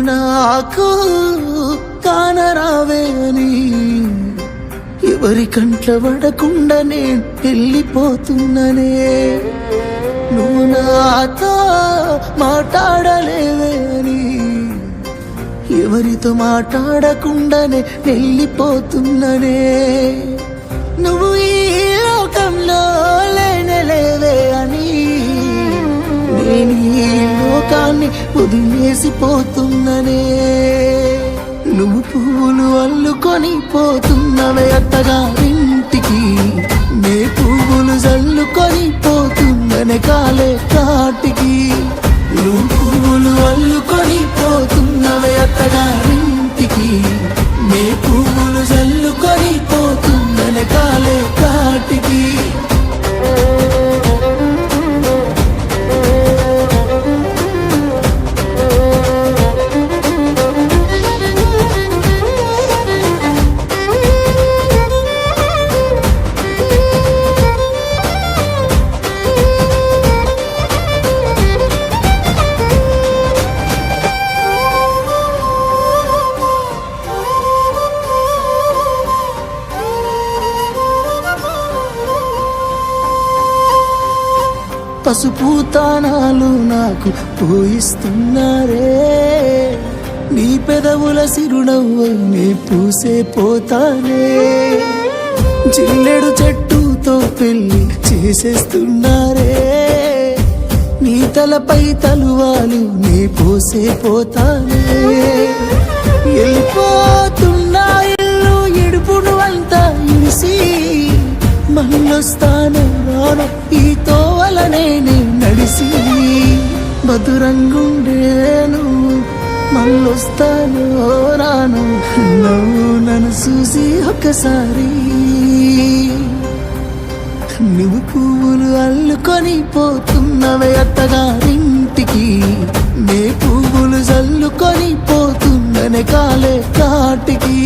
నాకు కానరావే అని ఎవరి కంట్ల పడకుండా నేను వెళ్ళిపోతున్ననే. నువ్వు నాతో మాట్లాడలేవే అని ఎవరితో మాట్లాడకుండానే వెళ్ళిపోతున్ననే. నువ్వు ఈ లోకంలో లేనలేవే అని నేను ఈ లోకాన్ని వదిలేసిపోతున్ననే. నువ్వు పువ్వులు అల్లుకొని పోతున్నవే అత్తగారింటికి, నే పువ్వులు జల్లుకొని పోతున్ననే కాలే కాటికి. నువ్వు పువ్వులు అల్లుకొని పోతున్నవే అత్తగారింటికి, నే పువ్వులు జల్లుకొని పోతున్ననే కాలే కాటికి. పసుపు తానాలు నాకు పోయిస్తున్నారే, నీ పెదవుల సిరునవ్వై నే పూసే పోతానే. జిల్లెడు చెట్టుతో పెళ్లి చేసేస్తున్నారే, నీ తలపై తలువాలు నే పోసే పోతానే. వెళ్ళిపోతున్నా ఇల్లు ఇడుపును అంతా ఇడిసి మళ్ళొస్తాను రాను ఈ తోవలనే నడిసి. మధురంగుండేను మళ్ళొస్తాను రాను నువ్వు నన్ను చూసి ఒకసారి. నువ్వు పువ్వులు అల్లుకొని పోతున్నవే అత్తగారింటికి, నే పువ్వులు జల్లుకొని పోతున్ననే కాలే కాటికి.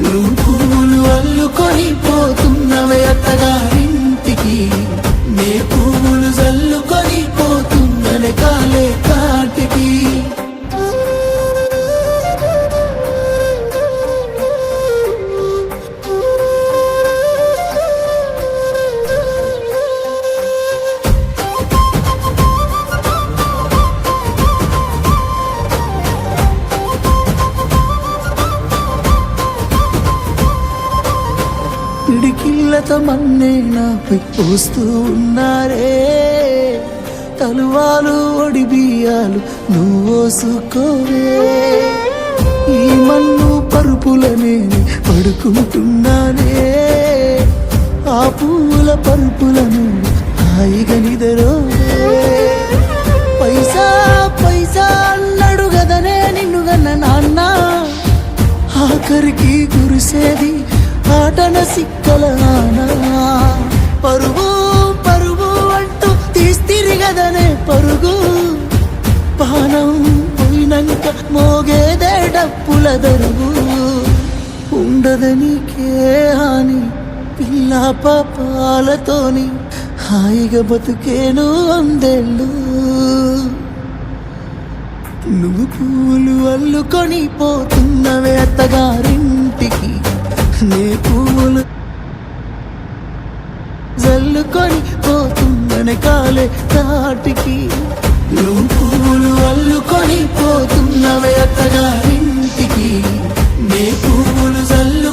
నువ్వు పువ్వులు అల్లుకొని పోతున్నవే అత్తగారింటికి, నే పువ్వులు జల్లుకొని పోతున్ననే కాలే కాటికి. పిడికిళ్ళతో మన్నే నాపై పోస్తూ ఉన్నారే, తలువాలు ఒడి బియ్యాలు నువ్వోసుకోవే. ఈ మన్ను పరుపులనే పడుకుంటున్నానే, ఆ పూల పరుపులను హాయిగా నిదరోవే. పైసా పైసా అన్నాడు గదనే నిన్ను గన్న నాన్న, ఆఖరికి కురిసేది ఆటన సిక్కల నానా. పరుగు పరుగు అంటూ తీస్తిరిగదనే పరుగు, పానం పోయినంక మోగేదే డప్పుల దరుగు. ఉండదనికే హాని పిల్ల పాపాలతోని హాయిగా బతుకేను వందేళ్ళు. నువ్వు పూలు అల్లుకొని పోతున్నవే అత్తగారింటికి, నే పువ్వులు జల్లుకొని పోతున్ననే కాలే కాటికి. నువ్వు పువ్వులు అల్లుకొని పోతున్నవే అత్తగారింటికి, నే పువ్వులు జల్లు